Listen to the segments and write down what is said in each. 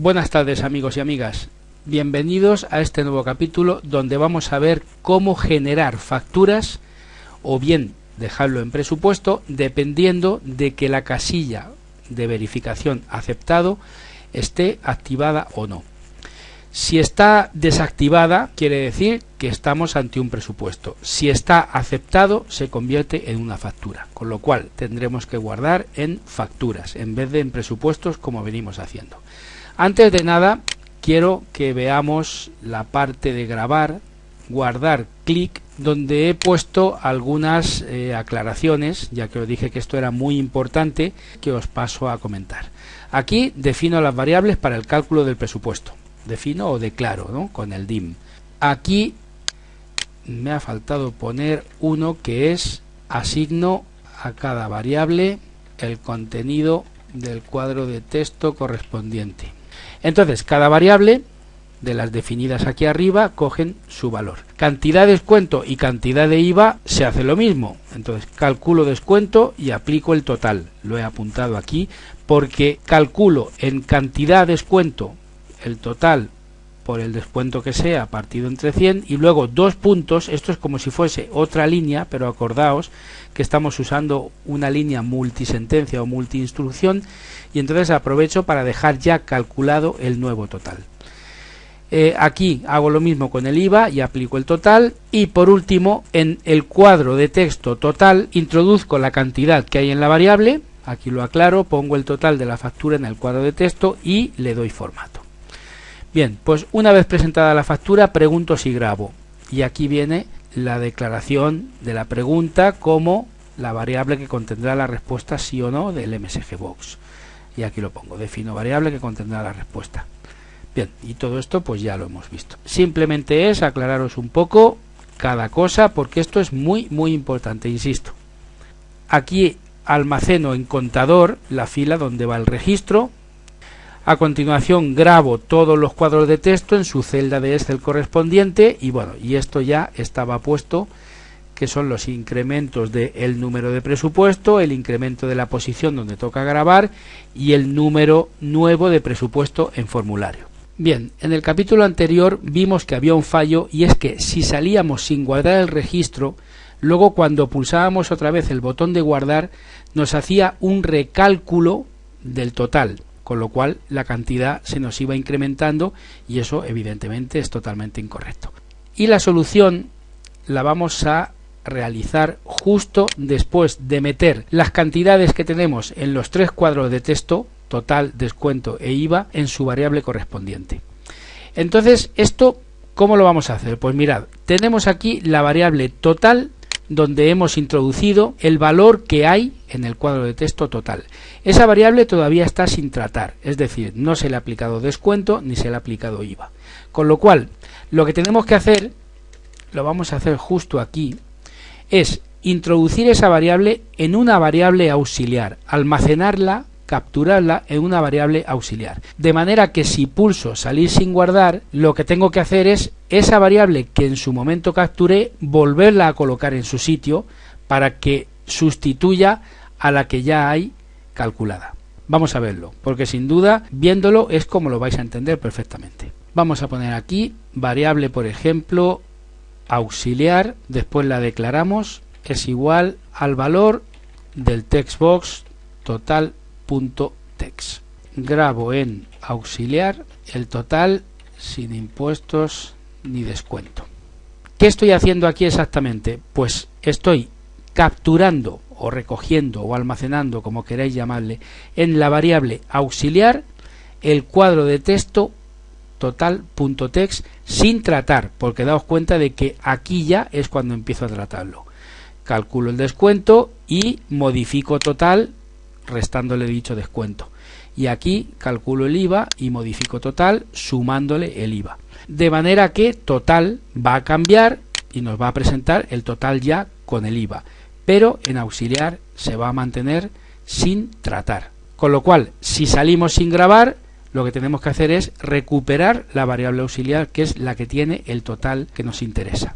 Buenas tardes, amigos y amigas. Bienvenidos a este nuevo capítulo donde vamos a ver cómo generar facturas o bien dejarlo en presupuesto dependiendo de que la casilla de verificación aceptado esté activada o no. Si está desactivada, quiere decir que estamos ante un presupuesto. Si está aceptado, se convierte en una factura, con lo cual tendremos que guardar en facturas en vez de en presupuestos como venimos haciendo. Antes de nada, quiero que veamos la parte de grabar, guardar clic, donde he puesto algunas aclaraciones, ya que os dije que esto era muy importante, que os paso a comentar. Aquí defino las variables para el cálculo del presupuesto. Defino o declaro, ¿no?, con el dim. Aquí me ha faltado poner uno que es asigno a cada variable el contenido del cuadro de texto correspondiente. Entonces, cada variable de las definidas aquí arriba cogen su valor. Cantidad de descuento y cantidad de IVA se hace lo mismo. Entonces, calculo descuento y aplico el total. Lo he apuntado aquí porque calculo en cantidad descuento el total por el descuento que sea partido entre 100 y luego dos puntos. Esto es como si fuese otra línea, pero acordaos que estamos usando una línea multisentencia o multiinstrucción y entonces aprovecho para dejar ya calculado el nuevo total. Aquí hago lo mismo con el IVA y aplico el total, y por último en el cuadro de texto total introduzco la cantidad que hay en la variable. Aquí lo aclaro, pongo el total de la factura en el cuadro de texto y le doy formato. Bien, pues una vez presentada la factura pregunto si grabo, y aquí viene la declaración de la pregunta como la variable que contendrá la respuesta sí o no del MSG Box, y aquí lo pongo, defino variable que contendrá la respuesta. Bien, y todo esto pues ya lo hemos visto. Simplemente es aclararos un poco cada cosa porque esto es muy importante, insisto. Aquí almaceno en contador la fila donde va el registro. A continuación grabo todos los cuadros de texto en su celda de Excel correspondiente y bueno, y esto ya estaba puesto, que son los incrementos del número de presupuesto, el incremento de la posición donde toca grabar y el número nuevo de presupuesto en formulario. Bien, en el capítulo anterior vimos que había un fallo, y es que si salíamos sin guardar el registro, luego cuando pulsábamos otra vez el botón de guardar nos hacía un recálculo del total, con lo cual la cantidad se nos iba incrementando y eso evidentemente es totalmente incorrecto. Y la solución la vamos a realizar justo después de meter las cantidades que tenemos en los tres cuadros de texto, total, descuento e IVA, en su variable correspondiente. Entonces, ¿esto cómo lo vamos a hacer? Pues mirad, tenemos aquí la variable total donde hemos introducido el valor que hay en el cuadro de texto total. Esa variable todavía está sin tratar, es decir, no se le ha aplicado descuento ni se le ha aplicado IVA. Con lo cual, lo que tenemos que hacer, lo vamos a hacer justo aquí, es introducir esa variable en una variable auxiliar, almacenarla, capturarla en una variable auxiliar. De manera que si pulso salir sin guardar, lo que tengo que hacer es esa variable que en su momento capturé, volverla a colocar en su sitio para que sustituya a la que ya hay calculada. Vamos a verlo, porque sin duda, viéndolo es como lo vais a entender perfectamente. Vamos a poner aquí variable, por ejemplo, auxiliar, después la declaramos, es igual al valor del textbox total.text. Grabo en auxiliar el total sin impuestos ni descuento. ¿Qué estoy haciendo aquí exactamente? Pues estoy capturando o recogiendo o almacenando, como queráis llamarle, en la variable auxiliar el cuadro de texto total.text sin tratar, porque daos cuenta de que aquí ya es cuando empiezo a tratarlo. Calculo el descuento y modifico total restándole dicho descuento, y aquí calculo el IVA y modifico total sumándole el IVA, de manera que total va a cambiar y nos va a presentar el total ya con el IVA, pero en auxiliar se va a mantener sin tratar, con lo cual si salimos sin grabar, lo que tenemos que hacer es recuperar la variable auxiliar, que es la que tiene el total que nos interesa.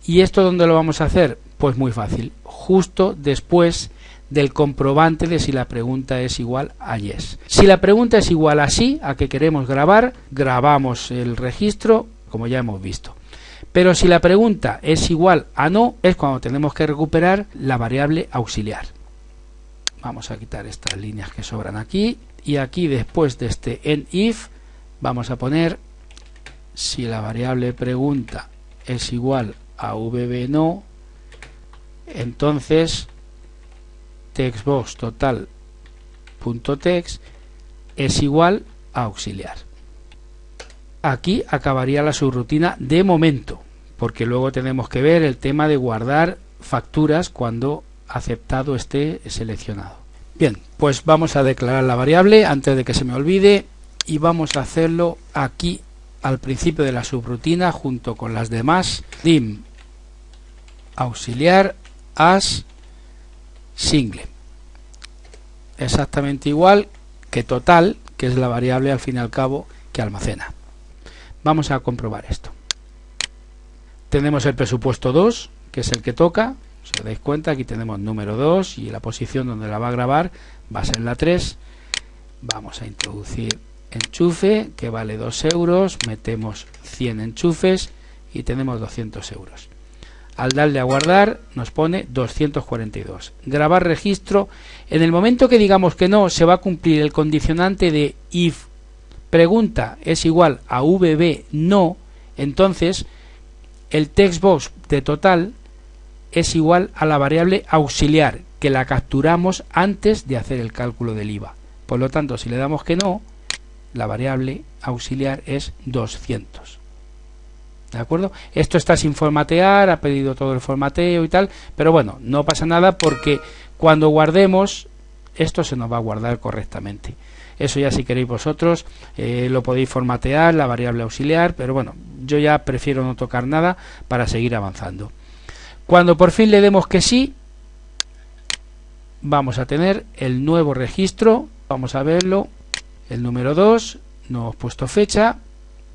¿Y esto dónde lo vamos a hacer? Pues muy fácil, justo después del comprobante de si la pregunta es igual a yes. Si la pregunta es igual a sí, a que queremos grabar, grabamos el registro, como ya hemos visto. Pero si la pregunta es igual a no, es cuando tenemos que recuperar la variable auxiliar. Vamos a quitar estas líneas que sobran aquí, y aquí después de este end if vamos a poner si la variable pregunta es igual a vb no, entonces textbox total.text es igual a auxiliar. Aquí acabaría la subrutina de momento, porque luego tenemos que ver el tema de guardar facturas cuando aceptado esté seleccionado. Bien, pues vamos a declarar la variable antes de que se me olvide, y vamos a hacerlo aquí al principio de la subrutina junto con las demás. Dim auxiliar as single, exactamente igual que total, que es la variable al fin y al cabo que almacena. Vamos a comprobar esto. Tenemos el presupuesto 2, que es el que toca. Si os dais cuenta, aquí tenemos número 2 y la posición donde la va a grabar va a ser la 3. Vamos a introducir enchufe, que vale 2 euros, metemos 100 enchufes y tenemos 200 euros. Al darle a guardar nos pone 242. Grabar registro. En el momento que digamos que no, se va a cumplir el condicionante de if pregunta es igual a vb no, entonces el textbox de total es igual a la variable auxiliar, que la capturamos antes de hacer el cálculo del IVA. Por lo tanto, si le damos que no, la variable auxiliar es 200. ¿De acuerdo? Esto está sin formatear, ha pedido todo el formateo y tal, pero bueno, no pasa nada porque cuando guardemos, esto se nos va a guardar correctamente. Eso ya si queréis vosotros lo podéis formatear, la variable auxiliar, pero bueno, yo ya prefiero no tocar nada para seguir avanzando. Cuando por fin le demos que sí, vamos a tener el nuevo registro, vamos a verlo, el número 2, no hemos puesto fecha,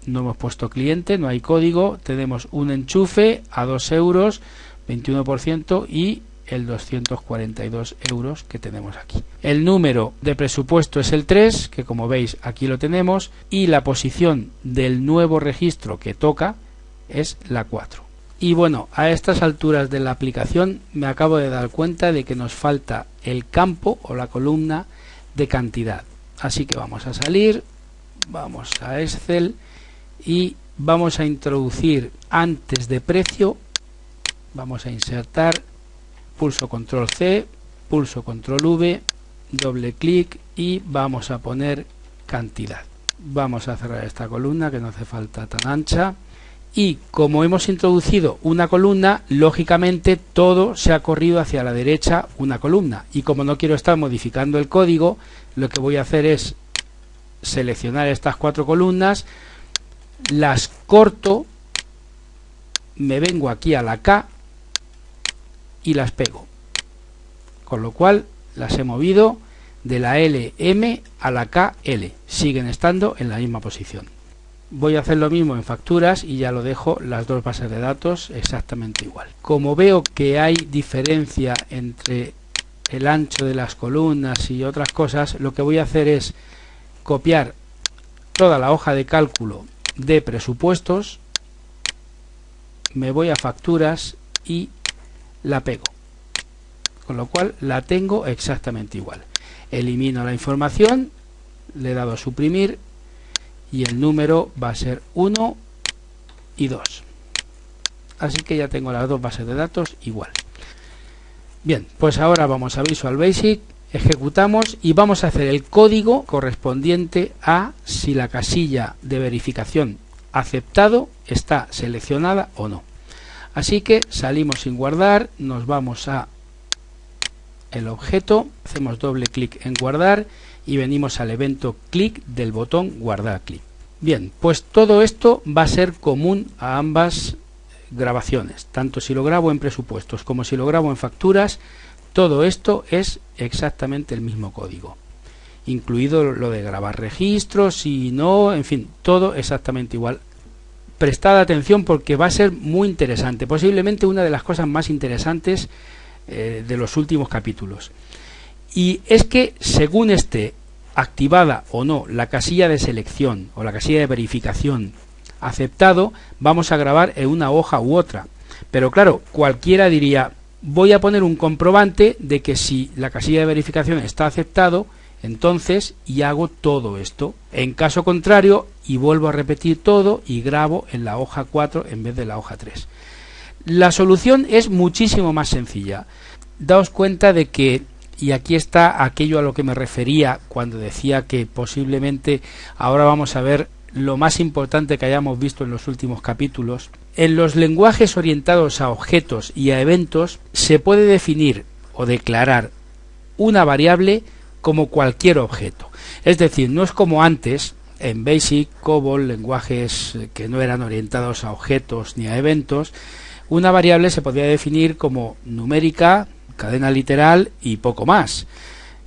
no hemos puesto cliente, no hay código, tenemos un enchufe a 2 euros, 21% y el 242 euros que tenemos aquí. El número de presupuesto es el 3, que como veis aquí lo tenemos, y la posición del nuevo registro que toca es la 4. Y bueno, a estas alturas de la aplicación me acabo de dar cuenta de que nos falta el campo o la columna de cantidad. Así que vamos a salir, vamos a Excel y vamos a introducir antes de precio, vamos a insertar, pulso control C, pulso control V, doble clic y vamos a poner cantidad. Vamos a cerrar esta columna que no hace falta tan ancha. Y como hemos introducido una columna, lógicamente todo se ha corrido hacia la derecha una columna. Y como no quiero estar modificando el código, lo que voy a hacer es seleccionar estas 4 columnas, las corto, me vengo aquí a la K y las pego. Con lo cual las he movido de la LM a la KL. Siguen estando en la misma posición. Voy a hacer lo mismo en facturas y ya lo dejo las dos bases de datos exactamente igual. Como veo que hay diferencia entre el ancho de las columnas y otras cosas, lo que voy a hacer es copiar toda la hoja de cálculo de presupuestos, me voy a facturas y la pego. Con lo cual la tengo exactamente igual. Elimino la información, le he dado a suprimir y el número va a ser 1 y 2. Así que ya tengo las dos bases de datos igual. Bien, pues ahora vamos a Visual Basic, ejecutamos y vamos a hacer el código correspondiente a si la casilla de verificación aceptado está seleccionada o no. Así que salimos sin guardar, nos vamos a el objeto, hacemos doble clic en guardar y venimos al evento clic del botón guardar clic. Bien, pues todo esto va a ser común a ambas grabaciones, tanto si lo grabo en presupuestos como si lo grabo en facturas, todo esto es exactamente el mismo código, incluido lo de grabar registros y no, en fin, todo exactamente igual. Prestad atención porque va a ser muy interesante, posiblemente una de las cosas más interesantes de los últimos capítulos. Y es que según esté activada o no la casilla de selección o la casilla de verificación aceptado, vamos a grabar en una hoja u otra. Pero claro, cualquiera diría, voy a poner un comprobante de que si la casilla de verificación está aceptado, entonces y hago todo esto. En caso contrario, y vuelvo a repetir todo y grabo en la hoja 4 en vez de la hoja 3. La solución es muchísimo más sencilla. Daos cuenta de que, y aquí está aquello a lo que me refería cuando decía que posiblemente ahora vamos a ver lo más importante que hayamos visto en los últimos capítulos. En los lenguajes orientados a objetos y a eventos se puede definir o declarar una variable como cualquier objeto. Es decir, no es como antes en BASIC, COBOL, lenguajes que no eran orientados a objetos ni a eventos. Una variable se podía definir como numérica, cadena literal y poco más.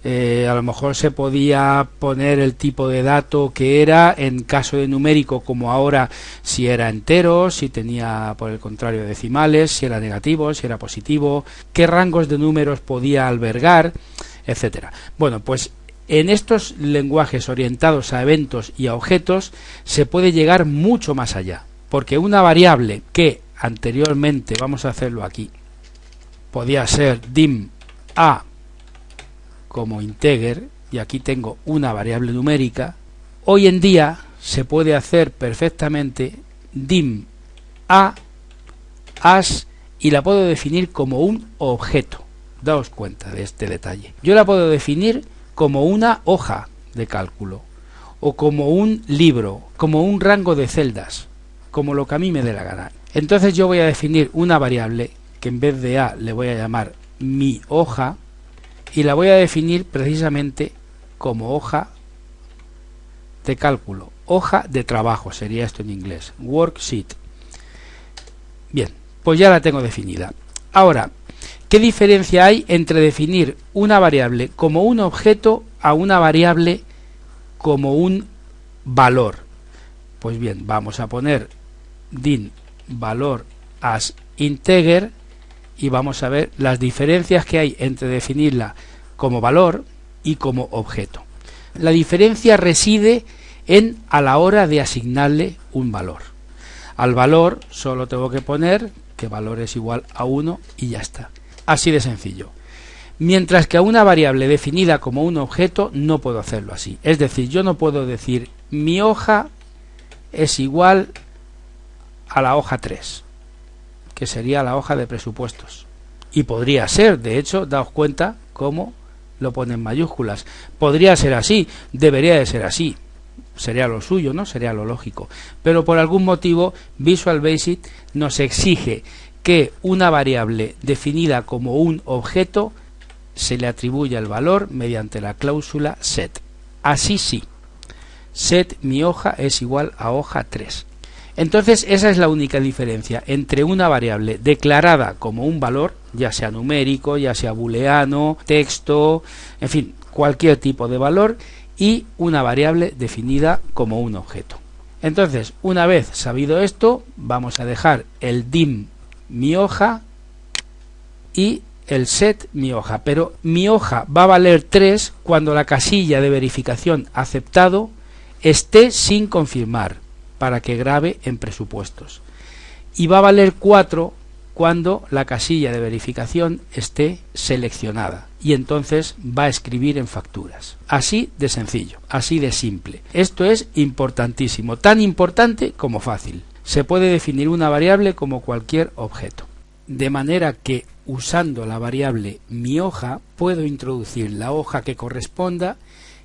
A lo mejor se podía poner el tipo de dato que era, en caso de numérico, como ahora, si era entero, si tenía por el contrario decimales, si era negativo, si era positivo, qué rangos de números podía albergar, etcétera. Bueno, pues en estos lenguajes orientados a eventos y a objetos se puede llegar mucho más allá, porque una variable que anteriormente, vamos a hacerlo aquí, podía ser dim a como integer, y aquí tengo una variable numérica, hoy en día se puede hacer perfectamente dim a as y la puedo definir como un objeto. Daos cuenta de este detalle. Yo la puedo definir como una hoja de cálculo, o como un libro, como un rango de celdas, como lo que a mí me dé la gana. Entonces yo voy a definir una variable que en vez de a le voy a llamar mi hoja, y la voy a definir precisamente como hoja de cálculo, hoja de trabajo sería esto en inglés, worksheet. Bien, pues ya la tengo definida. Ahora, ¿qué diferencia hay entre definir una variable como un objeto a una variable como un valor? Pues bien, vamos a poner dim valor as integer y vamos a ver las diferencias que hay entre definirla como valor y como objeto. La diferencia reside en a la hora de asignarle un valor. Al valor solo tengo que poner que valor es igual a 1 y ya está. Así de sencillo. Mientras que a una variable definida como un objeto no puedo hacerlo así. Es decir, yo no puedo decir mi hoja es igual a la hoja 3, que sería la hoja de presupuestos. Y podría ser, de hecho, daos cuenta cómo lo pone en mayúsculas. Podría ser así, debería de ser así. Sería lo suyo, ¿no? Sería lo lógico. Pero por algún motivo Visual Basic nos exige que una variable definida como un objeto se le atribuya el valor mediante la cláusula set. Así sí. Set mi hoja es igual a hoja 3. Entonces esa es la única diferencia entre una variable declarada como un valor, ya sea numérico, ya sea booleano, texto, en fin, cualquier tipo de valor, y una variable definida como un objeto. Entonces, una vez sabido esto, vamos a dejar el dim mi hoja y el set mi hoja, pero mi hoja va a valer 3 cuando la casilla de verificación aceptado esté sin confirmar, para que grabe en presupuestos, y va a valer 4 cuando la casilla de verificación esté seleccionada, y entonces va a escribir en facturas. Así de sencillo, así de simple. Esto es importantísimo, tan importante como fácil. Se puede definir una variable como cualquier objeto, de manera que usando la variable mi hoja puedo introducir la hoja que corresponda,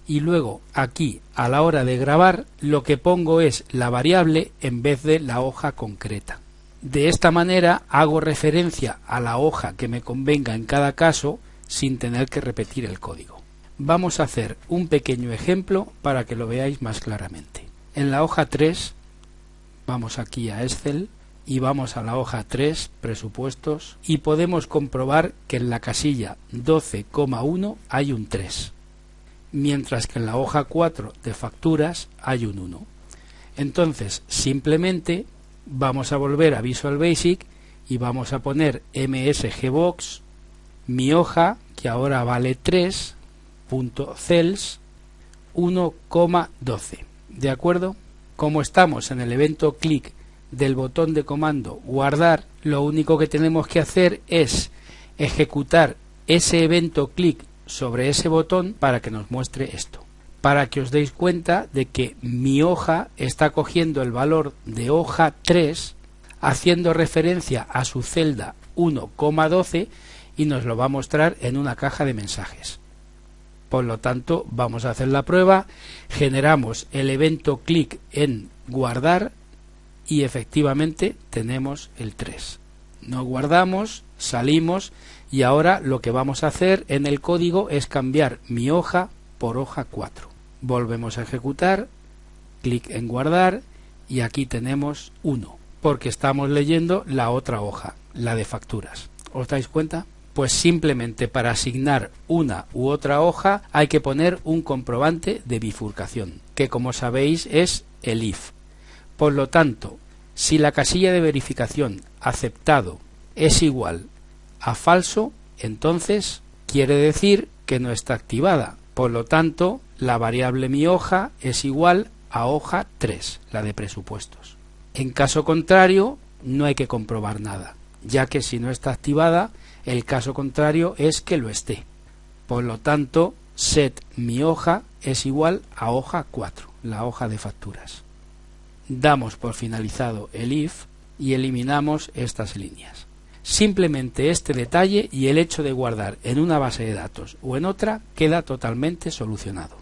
y luego aquí a la hora de grabar lo que pongo es la variable en vez de la hoja concreta. De esta manera hago referencia a la hoja que me convenga en cada caso sin tener que repetir el código. Vamos a hacer un pequeño ejemplo para que lo veáis más claramente. En la hoja 3 vamos aquí a Excel y vamos a la hoja 3, presupuestos, y podemos comprobar que en la casilla 12,1 hay un 3. Mientras que en la hoja 4 de facturas hay un 1. Entonces, simplemente vamos a volver a Visual Basic y vamos a poner msgbox mi hoja, que ahora vale 3, punto cels 1,12. ¿De acuerdo? Como estamos en el evento clic del botón de comando guardar, lo único que tenemos que hacer es ejecutar ese evento clic sobre ese botón para que nos muestre esto. Para que os deis cuenta de que mi hoja está cogiendo el valor de hoja 3, haciendo referencia a su celda 1,12 y nos lo va a mostrar en una caja de mensajes. Por lo tanto, vamos a hacer la prueba, generamos el evento clic en guardar y efectivamente tenemos el 3. Nos guardamos, salimos y ahora lo que vamos a hacer en el código es cambiar mi hoja por hoja 4. Volvemos a ejecutar, clic en guardar y aquí tenemos 1, porque estamos leyendo la otra hoja, la de facturas. ¿Os dais cuenta? Pues simplemente para asignar una u otra hoja hay que poner un comprobante de bifurcación, que como sabéis es el if. Por lo tanto, si la casilla de verificación aceptado es igual a falso, entonces quiere decir que no está activada. Por lo tanto, la variable mi hoja es igual a hoja 3, la de presupuestos. En caso contrario, no hay que comprobar nada, ya que si no está activada, el caso contrario es que lo esté. Por lo tanto, set mi hoja es igual a hoja 4, la hoja de facturas. Damos por finalizado el if y eliminamos estas líneas. Simplemente este detalle y el hecho de guardar en una base de datos o en otra queda totalmente solucionado.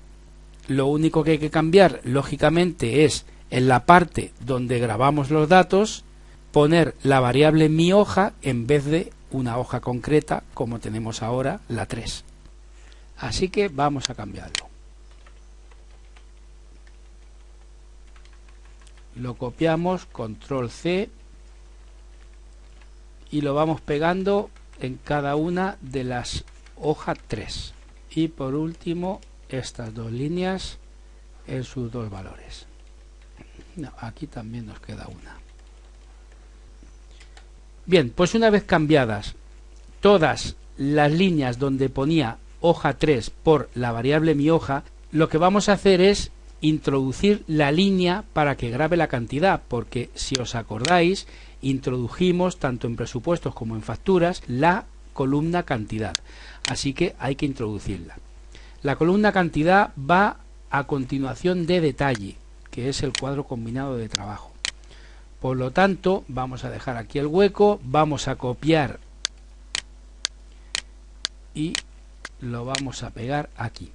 Lo único que hay que cambiar, lógicamente, es en la parte donde grabamos los datos, poner la variable mi hoja en vez de una hoja concreta como tenemos ahora, la 3. Así que vamos a cambiarlo. Lo copiamos, control C, y lo vamos pegando en cada una de las hojas 3. Y por último, estas dos líneas en sus dos valores. No, aquí también nos queda una. Bien, pues una vez cambiadas todas las líneas donde ponía hoja 3 por la variable mi hoja, lo que vamos a hacer es introducir la línea para que grabe la cantidad, porque si os acordáis, introdujimos tanto en presupuestos como en facturas la columna cantidad, así que hay que introducirla. La columna cantidad va a continuación de detalle, que es el cuadro combinado de trabajo. Por lo tanto, vamos a dejar aquí el hueco, vamos a copiar y lo vamos a pegar aquí.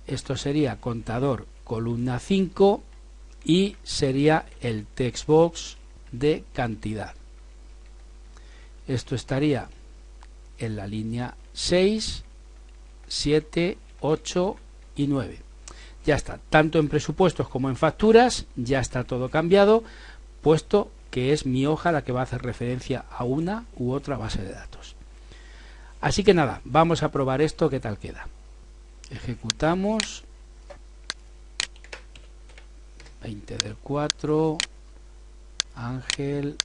Esto sería contador columna 5 y sería el text box de cantidad. Esto estaría en la línea 6, 7, 8 y 9. Ya está, tanto en presupuestos como en facturas ya está todo cambiado, puesto que es mi hoja la que va a hacer referencia a una u otra base de datos. Así que nada, vamos a probar esto, qué tal queda. Ejecutamos 20 del 4, Ángel,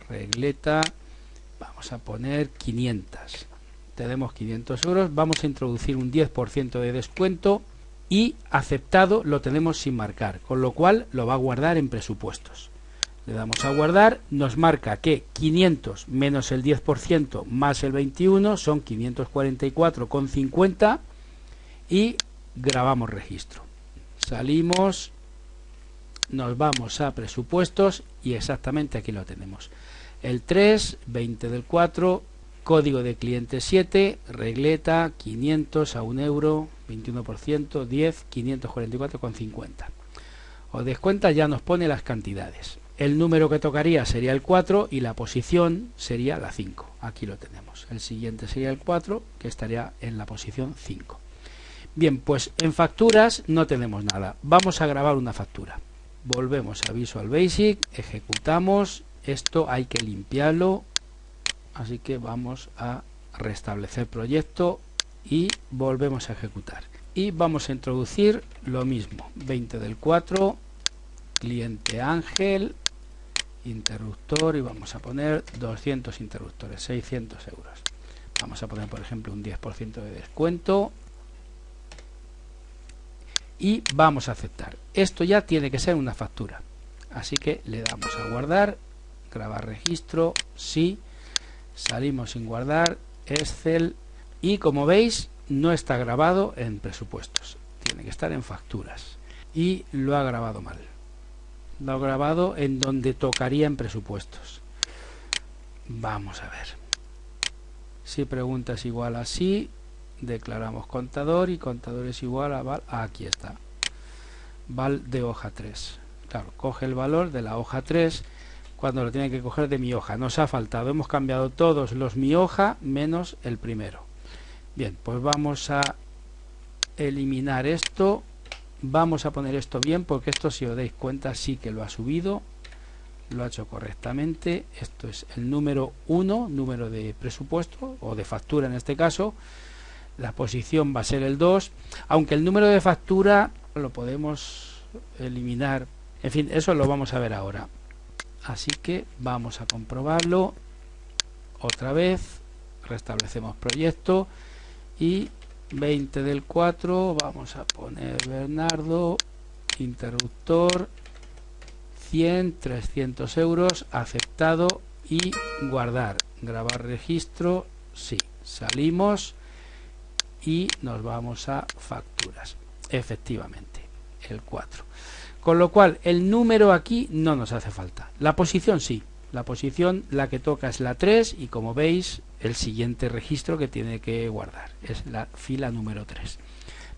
regleta, vamos a poner 500. Tenemos 500 euros, vamos a introducir un 10% de descuento y aceptado lo tenemos sin marcar, con lo cual lo va a guardar en presupuestos. Le damos a guardar, nos marca que 500 menos el 10% más el 21 son 544,50 y grabamos registro. Salimos, nos vamos a presupuestos y exactamente aquí lo tenemos. El 3, 20 del 4, código de cliente 7, regleta, 500 a 1 euro, 21%, 10, 544,50. Os des cuenta, ya nos pone las cantidades. El número que tocaría sería el 4 y la posición sería la 5. Aquí lo tenemos. El siguiente sería el 4, que estaría en la posición 5. Bien, pues en facturas no tenemos nada. Vamos a grabar una factura. Volvemos a Visual Basic, ejecutamos. Esto hay que limpiarlo, así que vamos a restablecer proyecto y volvemos a ejecutar. Y vamos a introducir lo mismo. 20 del 4, cliente Ángel, interruptor, y vamos a poner 200 interruptores, 600 euros. Vamos a poner por ejemplo un 10% de descuento y vamos a aceptar. Esto ya tiene que ser una factura, así que le damos a guardar, grabar registro, sí, salimos sin guardar, Excel, y como veis no está grabado en presupuestos, tiene que estar en facturas y lo ha grabado mal, lo ha grabado en donde tocaría en presupuestos. Vamos a ver, si pregunta es igual a sí, declaramos contador y contador es igual a val, aquí está, val de hoja 3. Claro, coge el valor de la hoja 3 cuando lo tiene que coger de mi hoja. Nos ha faltado, hemos cambiado todos los mi hoja menos el primero. Bien, pues vamos a eliminar esto, vamos a poner esto bien porque esto, si os dais cuenta, sí que lo ha subido, lo ha hecho correctamente. Esto es el número 1, número de presupuesto o de factura en este caso. La posición va a ser el 2, aunque el número de factura lo podemos eliminar. En fin, eso lo vamos a ver ahora. Así que vamos a comprobarlo otra vez. Restablecemos proyecto y 20 del 4, vamos a poner Bernardo, interruptor, 100, 300 euros, aceptado y guardar. Grabar registro, sí. Salimos y nos vamos a facturas, efectivamente el 4, con lo cual el número aquí no nos hace falta, la posición sí, la posición la que toca es la 3 y como veis el siguiente registro que tiene que guardar es la fila número 3,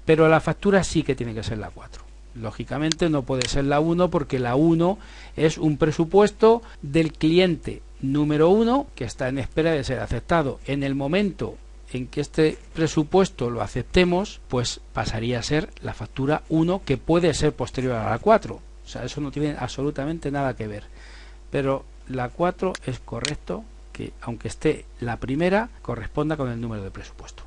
pero la factura sí que tiene que ser la 4. Lógicamente no puede ser la 1 porque la 1 es un presupuesto del cliente número 1 que está en espera de ser aceptado. En el momento en que este presupuesto lo aceptemos, pues pasaría a ser la factura 1, que puede ser posterior a la 4. O sea, eso no tiene absolutamente nada que ver. Pero la 4 es correcto que, aunque esté la primera, corresponda con el número de presupuesto.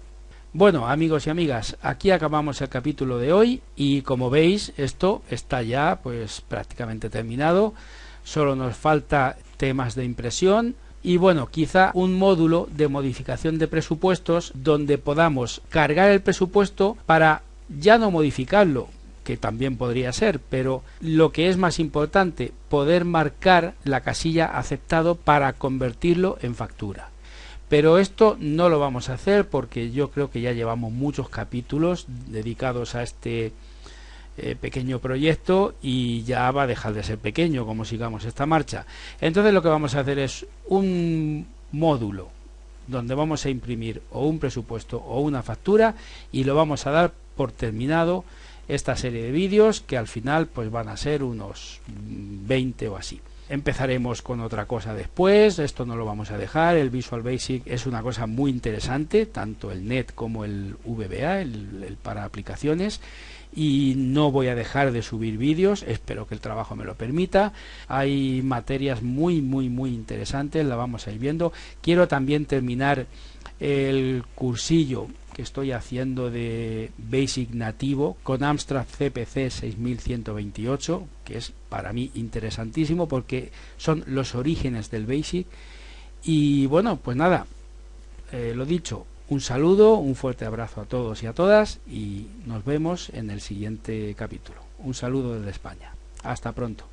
Bueno, amigos y amigas, aquí acabamos el capítulo de hoy y como veis esto está ya pues prácticamente terminado. Solo nos falta temas de impresión y bueno, quizá un módulo de modificación de presupuestos donde podamos cargar el presupuesto para ya no modificarlo, que también podría ser, pero lo que es más importante, poder marcar la casilla aceptado para convertirlo en factura. Pero esto no lo vamos a hacer porque yo creo que ya llevamos muchos capítulos dedicados a este pequeño proyecto y ya va a dejar de ser pequeño como sigamos esta marcha. Entonces lo que vamos a hacer es un módulo donde vamos a imprimir o un presupuesto o una factura y lo vamos a dar por terminado esta serie de vídeos, que al final pues van a ser unos 20 o así. Empezaremos con otra cosa después, esto no lo vamos a dejar. El Visual Basic es una cosa muy interesante, tanto el NET como el VBA, el para aplicaciones, y no voy a dejar de subir vídeos, espero que el trabajo me lo permita. Hay materias muy interesantes, la vamos a ir viendo. Quiero también terminar el cursillo que estoy haciendo de Basic nativo con Amstrad CPC 6128, que es para mí interesantísimo porque son los orígenes del Basic. Y bueno, pues nada, lo dicho, un saludo, un fuerte abrazo a todos y a todas y nos vemos en el siguiente capítulo. Un saludo desde España. Hasta pronto.